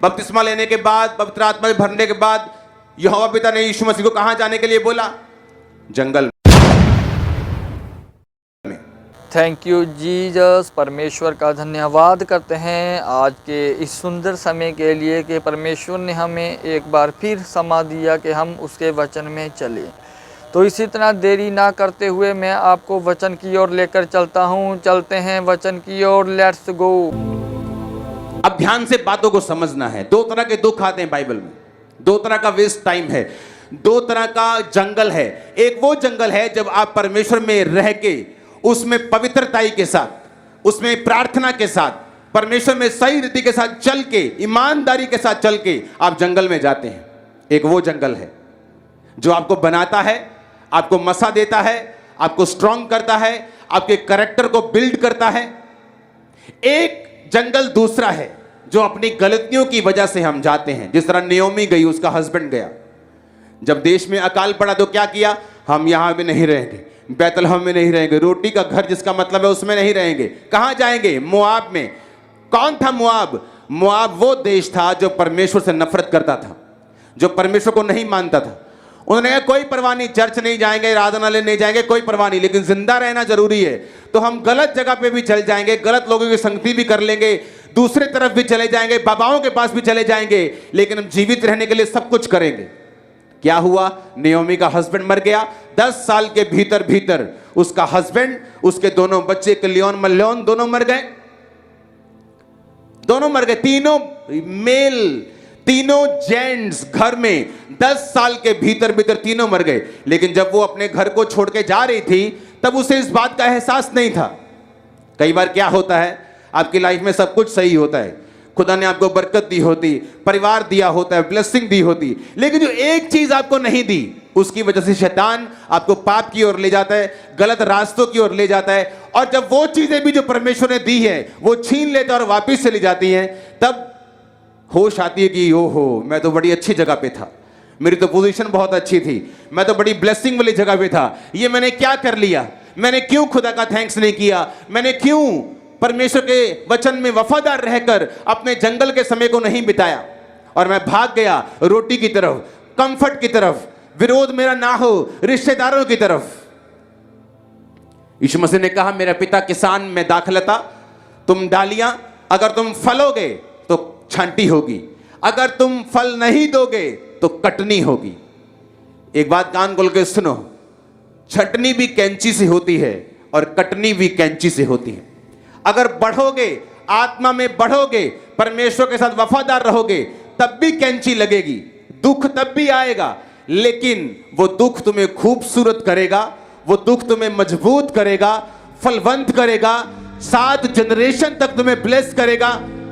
बपतिस्मा लेने के बाद, पवित्र आत्मा में भरने के बाद यहोवा पिता ने यीशु मसीह को कहां जाने के लिए बोला? जंगल में। Thank you Jesus. परमेश्वर का धन्यवाद करते हैं आज के इस सुंदर समय के लिए कि परमेश्वर ने हमें एक बार फिर समा दिया कि हम उसके वचन में चलें। तो इसी तरह देरी ना करते हुए मैं आपको वचन की ओर लेकर चलता हूँ। चलते हैं वचन की ओर, लेट्स गो। अब ध्यान से बातों को समझना है। दो तरह के दुख आते हैं बाइबल में, दो तरह का वेस्ट टाइम है, दो तरह का जंगल है। एक वो जंगल है जब आप परमेश्वर में रह के उसमें पवित्रताई के साथ, उसमें प्रार्थना के साथ, परमेश्वर में सही रीति के साथ चल के, ईमानदारी के साथ चल के आप जंगल में जाते हैं। एक वो जंगल है जो आपको बनाता है, आपको मसा देता है, आपको स्ट्रांग करता है, आपके कैरेक्टर को बिल्ड करता है। एक जंगल दूसरा है जो अपनी गलतियों की वजह से हम जाते हैं। जिस तरह नियोमी गई, उसका हस्बैंड गया। जब देश में अकाल पड़ा तो क्या किया? हम यहां भी नहीं रहेंगे, बैतलहम में नहीं रहेंगे, रोटी का घर जिसका मतलब है उसमें नहीं रहेंगे। कहां जाएंगे? मोआब में। कौन था मोआब? मोआब वो देश था जो परमेश्वर से नफरत करता था, जो परमेश्वर को नहीं मानता था। उन्होंने कहा कोई परवाह नहीं, चर्च नहीं जाएंगे, आराधनालय नहीं जाएंगे, कोई परवाह नहीं, लेकिन जिंदा रहना जरूरी है। तो हम गलत जगह पे भी चल जाएंगे, गलत लोगों की संगति भी कर लेंगे, दूसरे तरफ भी चले जाएंगे, बाबाओं के पास भी चले जाएंगे, लेकिन हम जीवित रहने के लिए सब कुछ करेंगे। क्या हुआ? नियोमी का हस्बैंड मर गया। 10 साल के भीतर भीतर उसका हस्बैंड, उसके दोनों बच्चे किल्योन मल्योन दोनों मर गए। दोनों मर गए, तीनों मेल, तीनों जेंट्स घर में 10 साल के भीतर भीतर तीनों मर गए। लेकिन जब वो अपने घर को छोड़ के जा रही थी तब उसे इस बात का एहसास नहीं था। कई बार क्या होता है, आपकी लाइफ में सब कुछ सही होता है, खुदा ने आपको बरकत दी होती, परिवार दिया होता है, ब्लेसिंग दी होती, लेकिन जो एक चीज आपको नहीं दी उसकी वजह से शैतान आपको पाप की ओर ले जाता है, गलत रास्तों की ओर ले जाता है। और जब वो चीजें भी जो परमेश्वर ने दी है वो छीन लेता है और वापिस चली जाती हैं, तब होश आती है कि ओहो, मैं तो बड़ी अच्छी जगह पे था, मेरी तो पोजीशन बहुत अच्छी थी, मैं तो बड़ी ब्लेसिंग वाली जगह पे था, ये मैंने क्या कर लिया? मैंने क्यों खुदा का थैंक्स नहीं किया? मैंने क्यों परमेश्वर के वचन में वफादार रहकर अपने जंगल के समय को नहीं बिताया? और मैं भाग गया रोटी की तरफ, कंफर्ट की तरफ, विरोध मेरा ना हो रिश्तेदारों की तरफ। यीशु मसीह ने कहा, मेरा पिता किसान, मैं दाखलता, तुम डालियां। अगर तुम फलोगे तो छांटी होगी, अगर तुम फल नहीं दोगे तो कटनी होगी। एक बात कान खोल के सुनो, छटनी भी कैंची से होती है और कटनी भी कैंची से होती है। अगर बढ़ोगे, आत्मा में बढ़ोगे, परमेश्वर के साथ वफादार रहोगे, तब भी कैंची लगेगी, दुख तब भी आएगा, लेकिन वो दुख तुम्हें खूबसूरत करेगा, वो दुख तुम्हें मजबूत करेगा, फलवंत करेगा, 7 जनरेशन तक तुम्हें ब्लेस करेगा,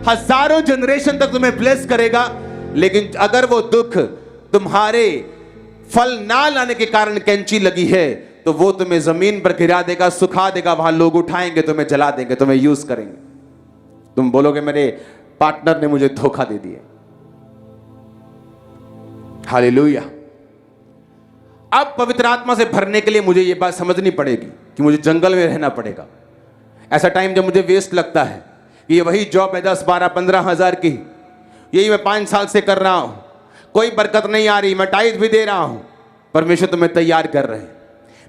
हजारों जनरेशन तक तुम्हें ब्लेस करेगा। लेकिन अगर वो दुख तुम्हारे फल ना लाने के कारण कैंची लगी है तो वो तुम्हें जमीन पर गिरा देगा, सुखा देगा, वहां लोग उठाएंगे, तुम्हें जला देंगे, तुम्हें यूज करेंगे। तुम बोलोगे मेरे पार्टनर ने मुझे धोखा दे दिया। हालेलुया। अब पवित्र आत्मा से भरने के लिए मुझे यह बात समझनी पड़ेगी कि मुझे जंगल में रहना पड़ेगा। ऐसा टाइम जब मुझे वेस्ट लगता है कि ये वही जॉब है 10, 12, 15 हजार की, यही मैं 5 साल से कर रहा हूं, कोई बरकत नहीं आ रही, मैं टाइट भी दे रहा हूं, परमेश्वर तुम्हें तैयार कर रहे हैं।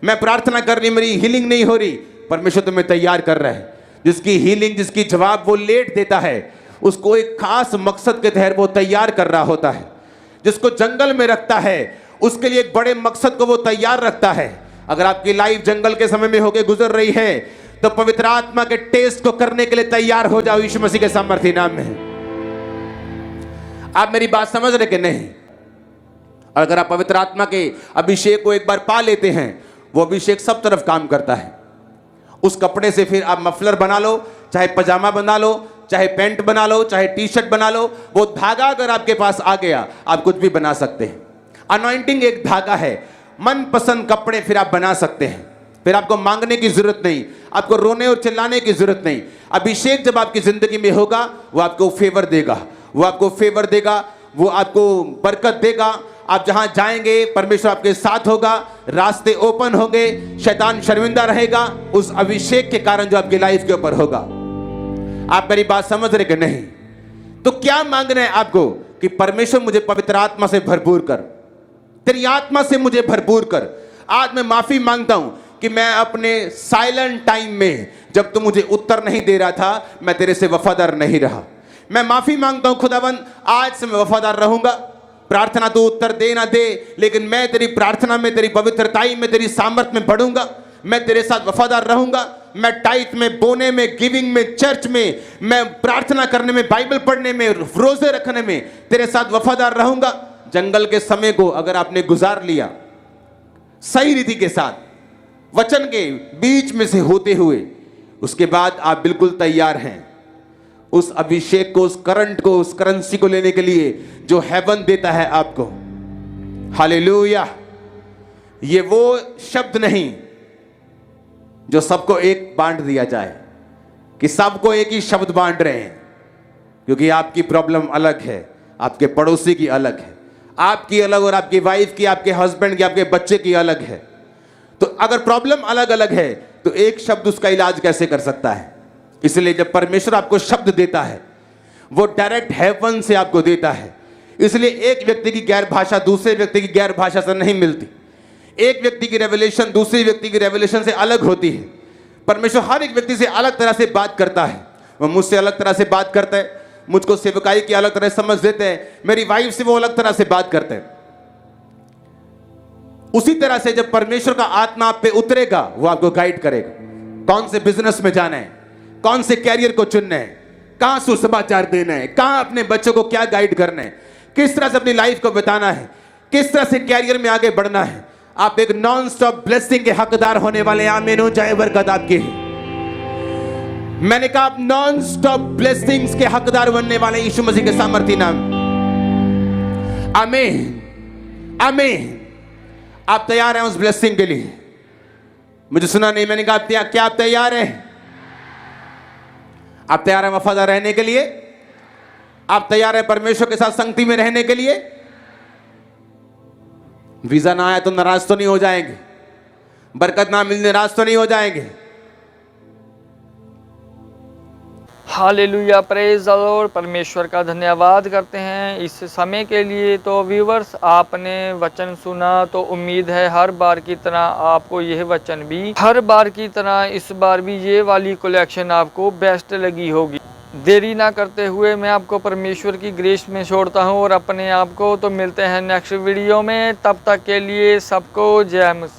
मैं प्रार्थना कर रही, मेरी हीलिंग नहीं हो रही, परमेश्वर तुम्हें तैयार कर रहे हैं। जिसकी हीलिंग, जिसकी जवाब वो लेट देता है, उसको एक खास मकसद के तहत वो तैयार कर रहा होता है। जिसको जंगल में रखता है उसके लिए एक बड़े मकसद को वो तैयार रखता है। अगर आपकी लाइफ जंगल के समय में होकर गुजर रही है तो पवित्र आत्मा के टेस्ट को करने के लिए तैयार हो जाओ यीशु मसीह के सामर्थी नाम में। आप मेरी बात समझ रहे कि नहीं? अगर आप पवित्र आत्मा के अभिषेक को एक बार पा लेते हैं, वो अभिषेक सब तरफ काम करता है। उस कपड़े से फिर आप मफलर बना लो, चाहे पजामा बना लो, चाहे पैंट बना लो, चाहे टी शर्ट बना लो, वो धागा अगर आपके पास आ गया आप कुछ भी बना सकते हैं। अनॉइंटिंग एक धागा है, मनपसंद कपड़े फिर आप बना सकते हैं। फिर आपको मांगने की जरूरत नहीं, आपको रोने और चिल्लाने की जरूरत नहीं। अभिषेक जब आपकी जिंदगी में होगा वो आपको फेवर देगा, वो आपको फेवर देगा, वो आपको बरकत देगा। आप जहां जाएंगे परमेश्वर आपके साथ होगा, रास्ते ओपन होंगे, शैतान शर्मिंदा रहेगा उस अभिषेक के कारण जो आपकी लाइफ के ऊपर होगा। आप मेरी बात समझ रहे कि नहीं? तो क्या मांगना है आपको कि परमेश्वर मुझे पवित्र आत्मा से भरपूर कर, तेरी आत्मा से मुझे भरपूर कर। आज मैं माफी मांगता हूं कि मैं अपने साइलेंट टाइम में, जब तू मुझे उत्तर नहीं दे रहा था, मैं तेरे से वफादार नहीं रहा। मैं माफी मांगता हूं खुदावन, आज से मैं वफादार रहूंगा। प्रार्थना तू उत्तर दे ना दे, लेकिन मैं तेरी प्रार्थना में, तेरी पवित्रताई में, तेरी सामर्थ में बढ़ूंगा। मैं तेरे साथ वफादार रहूंगा। मैं टाइट में, बोने में, गिविंग में, चर्च में, मैं प्रार्थना करने में, बाइबल पढ़ने में, रोजे रखने में तेरे साथ वफादार रहूंगा। जंगल के समय को अगर आपने गुजार लिया सही रीति के साथ, वचन के बीच में से होते हुए, उसके बाद आप बिल्कुल तैयार हैं उस अभिषेक को, उस करंट को, उस करेंसी को लेने के लिए जो हेवन देता है आपको। हालेलुया। ये वो शब्द नहीं जो सबको एक बांट दिया जाए, कि सबको एक ही शब्द बांट रहे हैं, क्योंकि आपकी प्रॉब्लम अलग है, आपके पड़ोसी की अलग है, आपकी अलग, और आपकी वाइफ की, आपके हस्बैंड की, आपके बच्चे की अलग है। तो अगर प्रॉब्लम अलग अलग है तो एक शब्द उसका इलाज कैसे कर सकता है? इसलिए जब परमेश्वर आपको शब्द देता है, वो डायरेक्ट हेवन से आपको देता है। इसलिए एक व्यक्ति की गैर भाषा दूसरे व्यक्ति की गैर भाषा से नहीं मिलती। एक व्यक्ति की रेवलेशन दूसरी व्यक्ति की रेवलेशन से अलग होती है। परमेश्वर हर एक व्यक्ति से अलग तरह से बात करता है। वो मुझसे अलग तरह से बात करता है, मुझको सेवकाई की अलग तरह समझ देते हैं, मेरी वाइफ से वो अलग तरह से बात करते हैं। उसी तरह से जब परमेश्वर का आत्मा आप पे उतरेगा, वो आपको गाइड करेगा। कौन से बिजनेस में जाना है, कौन से कैरियर को चुनना है, कहां सुसमाचार देना है, कहां अपने बच्चों को क्या गाइड करना है, किस तरह से अपनी लाइफ को बिताना है, किस तरह से कैरियर में आगे बढ़ना है। आप एक नॉन स्टॉप ब्लेसिंग के हकदार होने वाले। आमीन हो जाए, बरकत आपकी है। मैंने कहा आप नॉन स्टॉप ब्लेसिंग्स के हकदार बनने वाले यीशु मसीह के सामर्थी नाम। आमीन, आमीन। आप तैयार हैं उस ब्लेसिंग के लिए? मुझे सुना नहीं, मैंने कहा क्या आप तैयार हैं? आप तैयार हैं वफादार रहने के लिए? आप तैयार हैं परमेश्वर के साथ संगति में रहने के लिए? वीजा ना आया तो नाराज तो नहीं हो जाएंगे? बरकत ना मिलने नाराज तो नहीं हो जाएंगे? Hallelujah, praise the Lord. परमेश्वर का धन्यवाद करते हैं इस समय के लिए। तो व्यूवर्स, आपने वचन सुना, तो उम्मीद है हर बार की तरह आपको यह वचन भी, हर बार की तरह इस बार भी ये वाली कलेक्शन आपको बेस्ट लगी होगी। देरी ना करते हुए मैं आपको परमेश्वर की ग्रेस में छोड़ता हूँ और अपने आप को। तो मिलते हैं नेक्स्ट वीडियो में, तब तक के लिए सबको जय मसीह।